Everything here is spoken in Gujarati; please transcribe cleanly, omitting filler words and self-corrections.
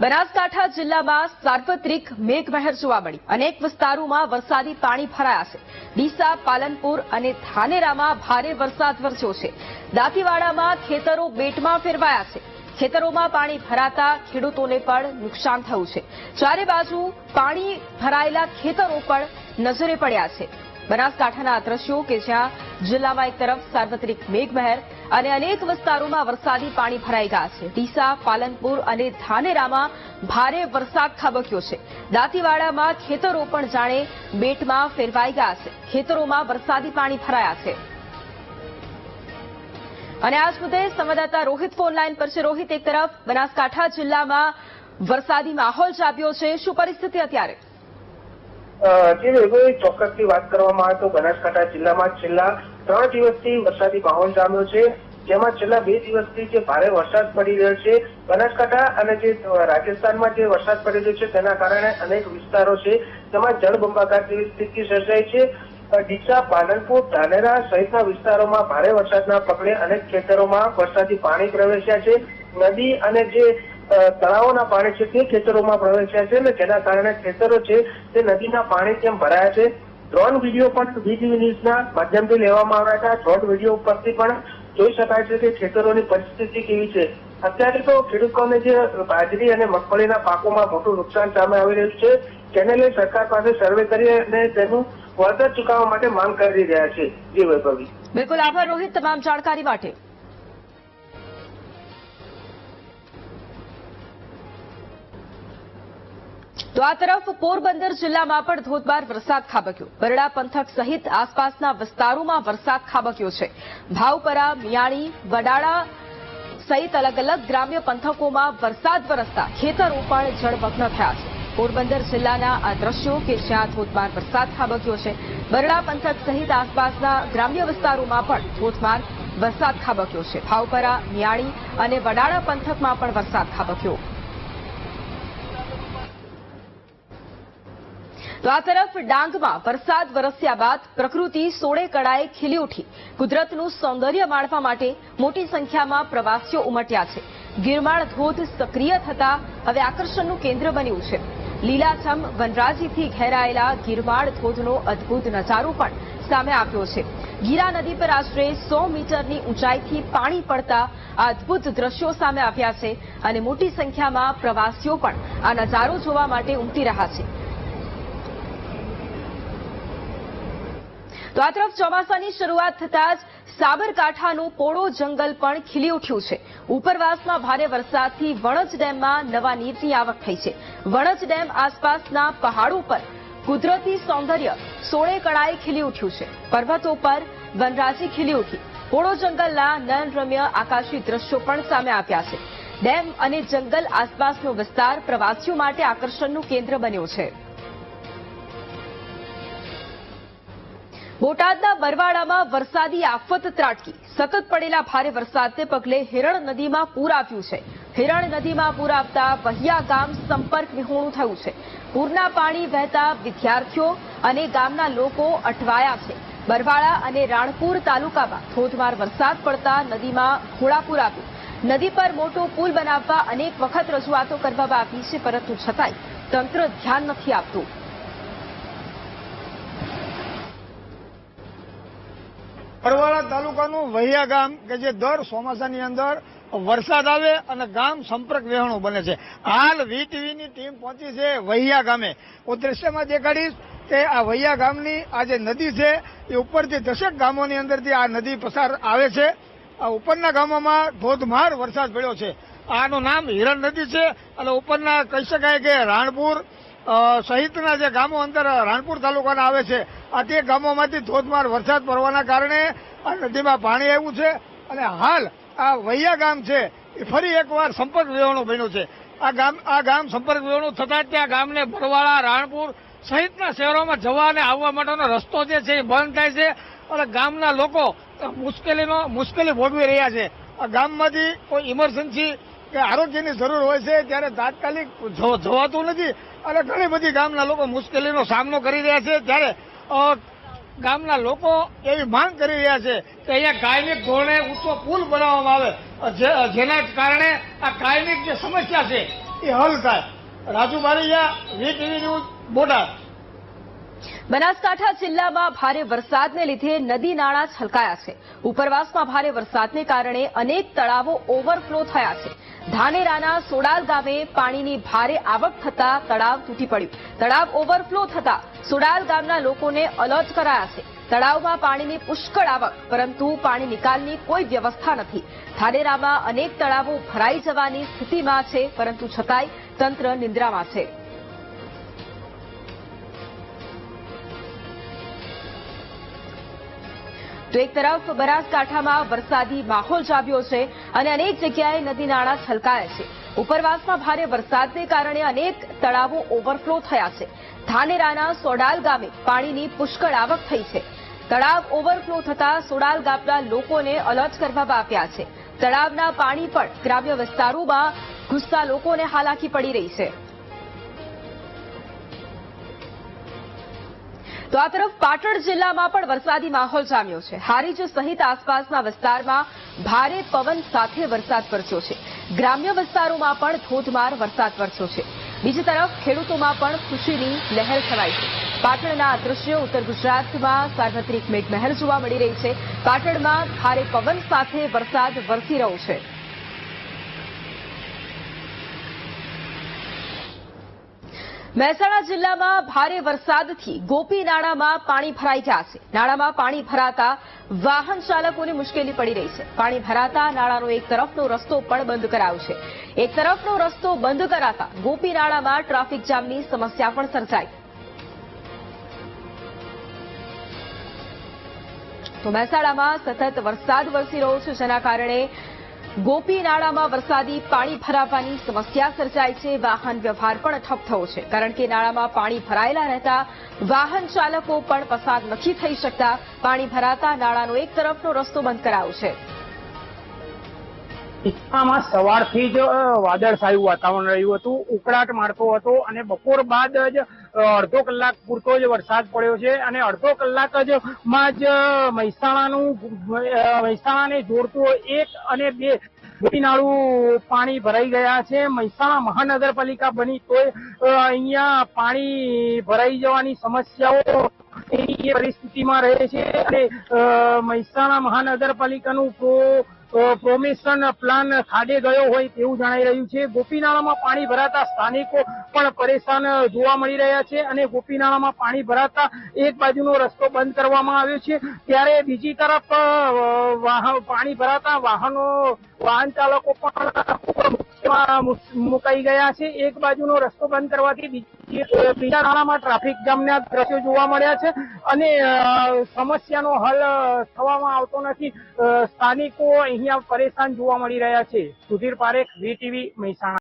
બનાસકાંઠા જિલ્લામાં સાર્વત્રિક મેઘમહેર જોવા મળી। અનેક વિસ્તારોમાં વરસાદી પાણી ભરાયા છે। ડીસા, પાલનપુર અને ધાનેરામાં ભારે વરસાદ વરસ્યો છે। દાંતીવાડામાં ખેતરો બેટમાં ફેરવાયા છે। ખેતરોમાં પાણી ભરાતા ખેડૂતોને પણ નુકસાન થયું છે। ચારે બાજુ પાણી ભરાયેલા ખેતરો પણ નજરે પડ્યા છે। બનાસકાંઠાના દ્રશ્યો કે જ્યાં જિલ્લામાં એક તરફ સાર્વત્રિક મેઘમહેર અને અનેક વિસ્તારોમાં વરસાદી પાણી ભરાઈ ગયા છે। ડીસા, પાલનપુર અને ધાનેરામાં ભારે વરસાદ ખાબક્યો છે। દાંતીવાડામાં ખેતરો પણ જાણે બેટમાં ફેરવાઈ ગયા છે। ખેતરોમાં વરસાદી પાણી ભરાયા છે। અને આજ મુદ્દે સંવાદદાતા રોહિત ફોન લાઈન પર છે। રોહિત, એક તરફ બનાસકાંઠા જિલ્લામાં વરસાદી માહોલ જામ્યો છે, શું પરિસ્થિતિ અત્યારે? ચોક્કસથી વાત કરવામાં આવે તો બનાસકાંઠા જિલ્લામાં છેલ્લા 3 દિવસથી વરસાદી માહોલ જામ્યો છે, જેમાં છેલ્લા 2 દિવસથી જે ભારે વરસાદ પડી રહ્યો છે બનાસકાંઠા અને જે રાજસ્થાનમાં જે વરસાદ પડી રહ્યો છે તેના કારણે અનેક વિસ્તારો છે તેમાં જળબંબાકાર જેવી સ્થિતિ સર્જાઈ છે। ડીસા, પાલનપુર, ધાનેરા સહિતના વિસ્તારોમાં ભારે વરસાદના પગલે અનેક ખેતરોમાં વરસાદી પાણી પ્રવેશ્યા છે। નદી અને જે તળાવોના પાણી છે તે ખેતરોમાં પ્રવેશ્યા છે અને જેના કારણે ખેતરો છે તે નદીના પાણી તેમ ભરાયા છે। ડ્રોન વિડીયો પણ વીટીવી ન્યૂઝના માધ્યમથી લેવામાં આવ્યા હતા। ડ્રોન વિડીયો ઉપરથી પણ જોઈ શકાય છે કે ખેતરોની પરિસ્થિતિ કેવી છે। અત્યારે તો ખેડૂતોને જે બાજરી અને મગફળીના પાકોમાં મોટું નુકસાન સામે આવી રહ્યું છે, તેને લઈ સરકાર પાસે સર્વે કરી અને તેનું વળતર ચૂકવવા માટે માંગ કરી રહ્યા છે। જી વૈભવી। બિલકુલ, આભાર રોહિત તમામ જાણકારી માટે। તો આ તરફ પોરબંદર જિલ્લામાં પણ ધોધમાર વરસાદ ખાબક્યો। બરડા પંથક સહિત આસપાસના વિસ્તારોમાં વરસાદ ખાબક્યો છે। ભાવપરા, મિયાણી, વડાળા સહિત અલગ અલગ ગ્રામ્ય પંથકોમાં વરસાદ વરસતા ખેતરો પણ જળમગ્ન થયા છે। પોરબંદર જિલ્લાના આ દ્રશ્યો કે જ્યાં ધોધમાર વરસાદ ખાબક્યો છે। બરડા પંથક સહિત આસપાસના ગ્રામ્ય વિસ્તારોમાં પણ ધોધમાર વરસાદ ખાબક્યો છે। ભાવપરા, મિયાણી અને વડાળા પંથકમાં પણ વરસાદ ખાબક્યો। તો આ તરફ ડાંગમાં વરસાદ વરસ્યા બાદ પ્રકૃતિ સોળે કળાએ ખીલી ઉઠી। કુદરતનું સૌંદર્ય માણવા માટે મોટી સંખ્યામાં પ્રવાસીઓ ઉમટ્યા છે। ગિરમાળ ધોધ સક્રિય થતા હવે આકર્ષણનું કેન્દ્ર બન્યું છે। લીલાછમ વનરાજીથી ઘેરાયેલા ગિરમાળ ધોધનો અદભુત નજારો પણ સામે આવ્યો છે। ગીરા નદી પર આશરે 100 મીટરની ઊંચાઈથી પાણી પડતા આ અદભુત દ્રશ્યો સામે આવ્યા છે અને મોટી સંખ્યામાં પ્રવાસીઓ પણ આ નજારો જોવા માટે ઉમટી રહ્યા છે। તો આ તરફ ચોમાસાની શરૂઆત થતા જ સાબરકાંઠાનું પોળો જંગલ પણ ખીલી ઉઠ્યું છે। ઉપરવાસમાં ભારે વરસાદથી વણજ ડેમમાં નવા નીરની આવક થઈ છે। વણજ ડેમ આસપાસના પહાડો પર કુદરતી સૌંદર્ય સોળે કળાએ ખીલી ઉઠ્યું છે। પર્વતો પર વનરાજી ખીલી ઉઠી। પોળો જંગલના નયનરમ્ય આકાશી દ્રશ્યો પણ સામે આવ્યા છે। ડેમ અને જંગલ આસપાસનો વિસ્તાર પ્રવાસીઓ માટે આકર્ષણનું કેન્દ્ર બન્યો છે। બોટાદના બરવાડામાં વરસાદી આફત ત્રાટકી। સતત પડેલા ભારે વરસાદને પગલે હિરણ નદીમાં પૂર આવ્યું છે। હિરણ નદીમાં પૂર આવતા વહિયા ગામ સંપર્ક વિહોણું થયું છે। પૂરના પાણી વહેતા વિદ્યાર્થીઓ અને ગામના લોકો અટવાયા છે। બરવાડા અને રાણપુર તાલુકામાં ધોધમાર વરસાદ પડતા નદીમાં ઘોડાપૂર આવ્યું। નદી પર મોટો પુલ બનાવવા અનેક વખત રજૂઆતો કરવામાં આવી છે, પરંતુ છતાંય તંત્ર ધ્યાન નથી આપતું। બરવાડા તાલુકાનું વહિયા ગામ કે જે દર ચોમાસાની અંદર વરસાદ આવે અને ગામ સંપર્ક વિહોણું બને છે। હાલ વીટીવીની ટીમ પહોંચી છે વહિયા ગામે। હું દ્રશ્યમાં દેખાડીશ કે આ વહિયા ગામની આ જે નદી છે એ ઉપરથી 10 ગામોની અંદરથી આ નદી પસાર આવે છે। આ ઉપરના ગામોમાં ધોધમાર વરસાદ પડ્યો છે। આનું નામ હિરણ નદી છે અને ઉપરના કહી શકાય કે રાણપુર સહિતના જે ગામો અંદર રાણપુર તાલુકાના આવે છે, આ તે ગામોમાંથી ધોધમાર વરસાદ પડવાના કારણે આ નદીમાં પાણી આવ્યું છે અને હાલ આ વહિયા ગામ છે એ ફરી એકવાર સંપર્ક વિહોણું બન્યું છે। આ ગામ સંપર્ક વિહોણું થતાં જ ત્યાં ગામને બરવાડા, રાણપુર સહિતના શહેરોમાં જવા અને આવવા માટેનો રસ્તો જે છે એ બંધ થાય છે અને ગામના લોકો મુશ્કેલી ભોગવી રહ્યા છે। આ ગામમાંથી કોઈ ઇમરજન્સી કે આરોગ્યની જરૂર હોય છે ત્યારે તાત્કાલિક જવાતું નથી અને ઘણી બધી ગામના લોકો મુશ્કેલીનો સામનો કરી રહ્યા છે। ત્યારે ગામના લોકો એવી માંગ કરી રહ્યા છે કે અહીંયા કાયમિક ધોરણે ઊંચો પુલ બનાવવામાં આવે, જેના કારણે આ કાયમિક જે સમસ્યા છે એ હલ થાય. Raju Baraiya, VTV news, Botad. બનાસકાંઠા જિલ્લામાં ભારે વરસાદને લીધે નદી નાળા છલકાયા છે. ઉપરવાસમાં ભારે વરસાદને કારણે અનેક તળાવો ઓવરફ્લો થયા છે. ધાનેરાના સોડાલ ગામે પાણીની ભારે આવક થતા તળાવ તૂટી પડ્યું. તળાવ ઓવરફ્લો થતા સોડાલ ગામના લોકોને એલર્ટ કરાયા છે. તળાવમાં પાણીની પુષ્કળ આવક, પરંતુ પાણી નિકાલની કોઈ વ્યવસ્થા નથી. ધાનેરામાં અનેક તળાવો ભરાઈ જવાની સ્થિતિમાં છે, પરંતુ છતાંય તંત્ર નિંદ્રામાં છે. તો એક તરફ બનાસકાંઠામાં વરસાદી માહોલ જામ્યો છે અને અનેક જગ્યાએ નદી નાળા છલકાયા છે. ઉપરવાસમાં ભારે વરસાદને કારણે અનેક તળાવો ઓવરફ્લો થયા છે. ધાનેરાના સોડાલ ગામે પાણીની પુષ્કળ આવક થઈ છે. તળાવ ઓવરફ્લો થતા સોડાલ ગામના લોકોને એલર્ટ કરવામાં આવ્યા છે. તળાવના પાણી પણ ગ્રામ્ય વિસ્તારોમાં ઘૂસતા લોકોને હાલાકી પડી રહી છે. તો આ તરફ પાટણ જિલ્લામાં પણ વરસાદી માહોલ જામ્યો છે. હારીજ સહિત આસપાસના વિસ્તારમાં ભારે પવન સાથે વરસાદ વરસ્યો છે. ગ્રામ્ય વિસ્તારોમાં પણ ધોધમાર વરસાદ વરસ્યો છે. બીજી તરફ ખેડૂતોમાં પણ ખુશીની લહેર છવાઈ છે. પાટણના આ દ્રશ્યો ઉત્તર ગુજરાતમાં સાર્વત્રિક મેઘમહેર જોવા મળી રહી છે. પાટણમાં ભારે પવન સાથે વરસાદ વરસી રહ્યો છે. મહેસાણા જિલ્લામાં ભારે વરસાદથી ગોપી નાળામાં પાણી ભરાઈ ગયા છે. નાળામાં પાણી ભરાતા વાહન ચાલકોને મુશ્કેલી પડી રહી છે. પાણી ભરાતા નાળાનો એક તરફનો રસ્તો પણ બંધ કરાયો છે. એક તરફનો રસ્તો બંધ કરાતા ગોપી નાળામાં ટ્રાફિક જામની સમસ્યા પણ સર્જાઈ. તો મહેસાણામાં સતત વરસાદ વરસી રહ્યો છે, જેના કારણે ગોપી નાળામાં વરસાદી પાણી ભરાવાની સમસ્યા સર્જાય છે. વાહન વ્યવહાર પણ ઠપ થયો છે, કારણ કે નાળામાં પાણી ભરાયેલા રહેતા વાહન ચાલકો પણ પસાર નથી થઈ શકતા. પાણી ભરાતા નાળાનો એક તરફનો રસ્તો બંધ કરાયો છે. જિલ્લામાં સવારથી જ વાદળછાયું વાતાવરણ રહ્યું હતું, ઉકળાટ મારતો હતો અને બપોર બાદ જ અડધો કલાક પૂરતો જ વરસાદ પડ્યો છે અને અડધો કલાક માં જ મહેસાણાને જોડતું 1 અને 2 ગોપી નાળું પાણી ભરાઈ ગયા છે. મહેસાણા મહાનગરપાલિકા બની તોય અહીંયા પાણી ભરાઈ જવાની સમસ્યાઓ પરિસ્થિતિમાં રહે છે અને મહેસાણા મહાનગરપાલિકાનું પ્રોમિશન પ્લાન ખાડે ગયો હોય તેવું જણાઈ રહ્યું છે. ગોપીનાળામાં પાણી ભરાતા સ્થાનિકો પણ પરેશાન જોવા મળી રહ્યા છે અને ગોપીનાળામાં પાણી ભરાતા એક બાજુનો રસ્તો બંધ કરવામાં આવ્યો છે, ત્યારે બીજી તરફ પાણી ભરાતા વાહન ચાલકો પણ મુકાઈ ગયા છે. એક બાજુનો રસ્તો બંધ કરવાથી બીજા નાળામાં ટ્રાફિક જામના દ્રશ્યો જોવા મળ્યા છે અને સમસ્યાનો હલ થવામાં આવતો નથી. સ્થાનિકો અહીંયા પરેશાન જોવા મળી રહ્યા છે. સુધીર પારેખ, VTV, મહેસાણા.